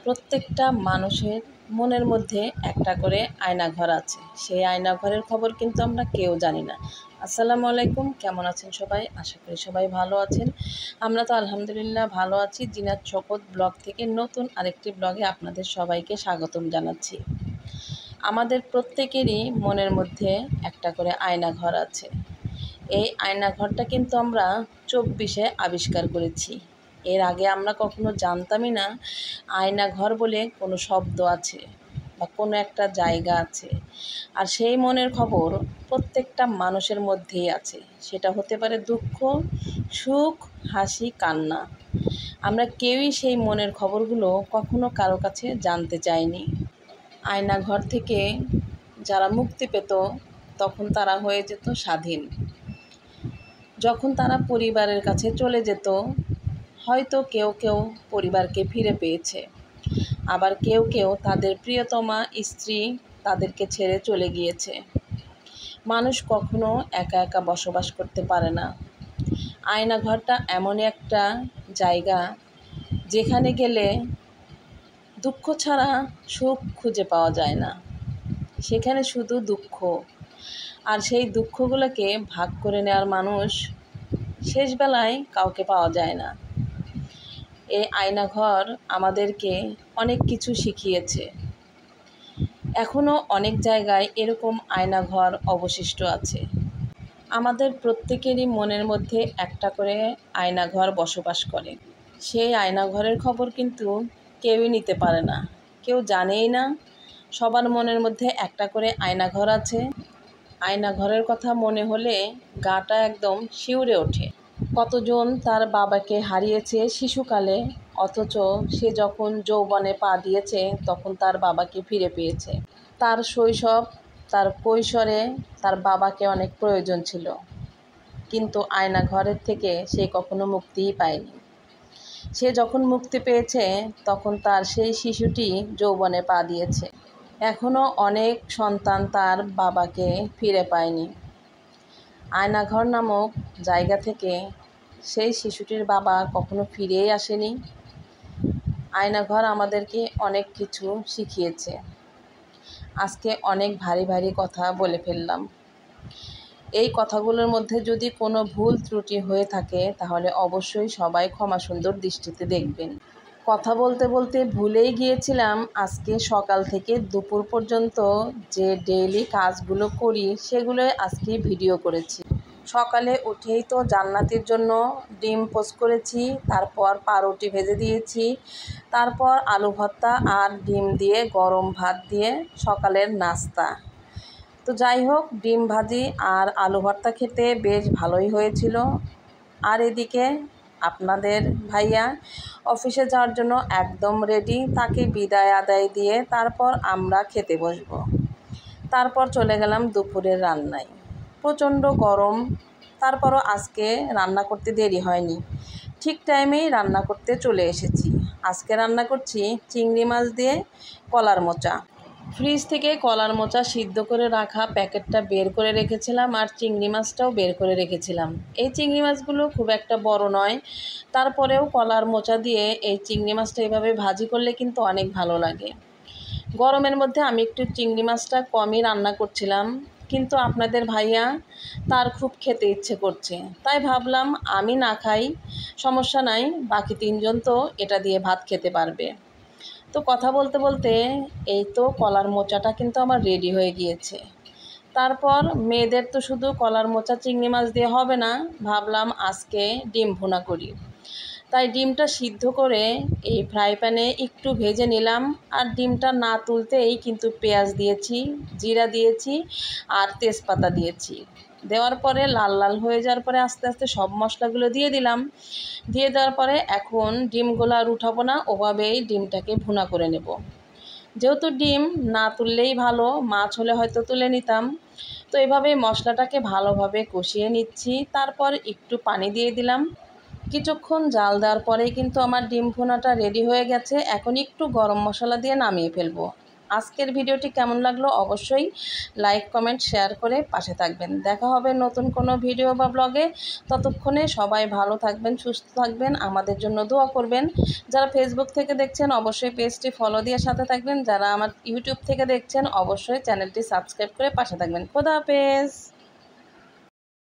প্রত্যেকটা মানুষের মনের মধ্যে একটা করে আয়নাঘর আছে। সেই আয়নাঘরের খবর কিন্তু আমরা কেউ জানি না। আসসালামু আলাইকুম, কেমন আছেন সবাই? আশা করি সবাই ভালো আছেন। আমরা তো আলহামদুলিল্লাহ ভালো আছি। জিনাত শপথ ব্লগ থেকে নতুন আরেকটি ব্লগে আপনাদের সবাইকে স্বাগতম জানাচ্ছি। আমাদের প্রত্যেকেরই মনের মধ্যে একটা করে আয়নাঘর আছে। এই আয়নাঘরটা কিন্তু আমরা 24-এ আবিষ্কার করেছি। এর আগে আমরা কখনো জানতামই না আয়নাঘর বলে কোনো শব্দ আছে বা কোনো একটা জায়গা আছে। আর সেই মনের খবর প্রত্যেকটা মানুষের মধ্যেই আছে। সেটা হতে পারে দুঃখ, সুখ, হাসি, কান্না। আমরা কেউই সেই মনের খবরগুলো কখনো কারো কাছে জানতে চাইনি। আয়নাঘর থেকে যারা মুক্তি পেত তখন তারা হয়ে যেত স্বাধীন। যখন তারা পরিবারের কাছে চলে যেত, হয়তো কেউ কেউ পরিবারকে ফিরে পেয়েছে, আবার কেউ কেউ তাদের প্রিয়তমা স্ত্রী তাদেরকে ছেড়ে চলে গিয়েছে। মানুষ কখনো একা একা বসবাস করতে পারে না। আয়নাঘরটা এমনই একটা জায়গা যেখানে গেলে দুঃখ ছাড়া সুখ খুঁজে পাওয়া যায় না। সেখানে শুধু দুঃখ, আর সেই দুঃখগুলোকে ভাগ করে নেওয়ার মানুষ শেষবেলায় কাউকে পাওয়া যায় না। এই আয়নাঘর আমাদেরকে অনেক কিছু শিখিয়েছে। এখনও অনেক জায়গায় এরকম আয়নাঘর অবশিষ্ট আছে। আমাদের প্রত্যেকেরই মনের মধ্যে একটা করে আয়নাঘর বসবাস করে। সেই আয়নাঘরের খবর কিন্তু কেউই নিতে পারে না, কেউ জানেই না। সবার মনের মধ্যে একটা করে আয়নাঘর আছে। আয়নাঘরের কথা মনে হলে গাটা একদম শিউরে ওঠে। কতজন তার বাবাকে হারিয়েছে শিশুকালে, অথচ সে যখন যৌবনে পা দিয়েছে তখন তার বাবাকে ফিরে পেয়েছে। তার শৈশব, তার কৈশোরে তার বাবাকে অনেক প্রয়োজন ছিল, কিন্তু আয়নাঘরের থেকে সে কখনো মুক্তিই পায়নি। সে যখন মুক্তি পেয়েছে তখন তার সেই শিশুটি যৌবনে পা দিয়েছে। এখনও অনেক সন্তান তার বাবাকে ফিরে পায়নি। আয়নাঘর নামক জায়গা থেকে সেই শিশুটির বাবা কখনো ফিরেই আসেনি। আয়নাঘর আমাদেরকে অনেক কিছু শিখিয়েছে। আজকে অনেক ভারী ভারী কথা বলে ফেললাম। এই কথাগুলোর মধ্যে যদি কোনো ভুল ত্রুটি হয়ে থাকে তাহলে অবশ্যই সবাই ক্ষমা সুন্দর দৃষ্টিতে দেখবেন। কথা বলতে বলতে ভুলেই গিয়েছিলাম আজকে সকাল থেকে দুপুর পর্যন্ত যে ডেইলি কাজগুলো করি সেগুলো আজকে ভিডিও করেছি। সকালে উঠেই তো জান্নাতির জন্য ডিম পোস্ট করেছি, তারপর পাউরুটি ভেজে দিয়েছি, তারপর আলু ভর্তা আর ডিম দিয়ে গরম ভাত দিয়ে সকালের নাস্তা। তো যাই হোক, ডিম ভাজি আর আলু ভর্তা খেতে বেশ ভালোই হয়েছিল। আর এদিকে আপনাদের ভাইয়া অফিসে যাওয়ার জন্য একদম রেডি। তাকে বিদায় আদায় দিয়ে তারপর আমরা খেতে বসবো। তারপর চলে গেলাম দুপুরের রান্নায়। প্রচণ্ড গরম, তারপরও আজকে রান্না করতে দেরি হয়নি, ঠিক টাইমেই রান্না করতে চলে এসেছি। আজকে রান্না করছি চিংড়ি মাছ দিয়ে কলার মোচা। ফ্রিজ থেকে কলার মোচা সিদ্ধ করে রাখা প্যাকেটটা বের করে রেখেছিলাম, আর চিংড়ি মাছটাও বের করে রেখেছিলাম। এই চিংড়ি মাছগুলো খুব একটা বড় নয়, তারপরেও কলার মোচা দিয়ে এই চিংড়ি মাছটা এভাবে ভাজি করলে কিন্তু অনেক ভালো লাগে। গরমের মধ্যে আমি একটু চিংড়ি মাছটা কমই রান্না করছিলাম, কিন্তু আপনাদের ভাইয়া তার খুব খেতে ইচ্ছে করছে, তাই ভাবলাম আমি না খাই সমস্যা নাই, বাকি তিনজন তো এটা দিয়ে ভাত খেতে পারবে। তো কথা বলতে বলতে এই তো কলার মোচাটা কিন্তু আমার রেডি হয়ে গিয়েছে। তারপর মেয়েদের তো শুধু কলার মোচা চিংড়ি মাছ দিয়ে হবে না, ভাবলাম আজকে ডিম ভুনা করি। তাই ডিমটা সিদ্ধ করে এই ফ্রাই প্যানে একটু ভেজে নিলাম, আর ডিমটা না তুলতেই কিন্তু পেঁয়াজ দিয়েছি, জিরা দিয়েছি আর তেজপাতা দিয়েছি। দেওয়ার পরে লাল লাল হয়ে যাওয়ার পরে আস্তে আস্তে সব মশলাগুলো দিয়ে দিলাম। দিয়ে দেওয়ার পরে এখন ডিমগুলো আর উঠাবো না, ওভাবেই ডিমটাকে ভুনা করে নেব। যেহেতু ডিম না তুললেই ভালো, মাছ হলে হয়তো তুলে নিতাম। তো এভাবেই মশলাটাকে ভালোভাবে কষিয়ে নিচ্ছি। তারপর একটু পানি দিয়ে দিলাম। কিছুক্ষণ জাল দেওয়ার পরেই কিন্তু আমার ডিম ভুনাটা রেডি হয়ে গেছে। এখন একটু গরম মশলা দিয়ে নামিয়ে ফেলবো। আজকের ভিডিওটি কেমন লাগলো অবশ্যই লাইক কমেন্ট শেয়ার করে পাশে থাকবেন। দেখা হবে নতুন কোনো ভিডিও বা ব্লগে। ততক্ষণে সবাই ভালো থাকবেন, সুস্থ থাকবেন, আমাদের জন্য দোয়া করবেন। যারা ফেসবুক থেকে দেখছেন অবশ্যই পেজটি ফলো দিয়ে সাথে থাকবেন। যারা আমার ইউটিউব থেকে দেখছেন অবশ্যই চ্যানেলটি সাবস্ক্রাইব করে পাশে থাকবেন। খোদা হাফেজ।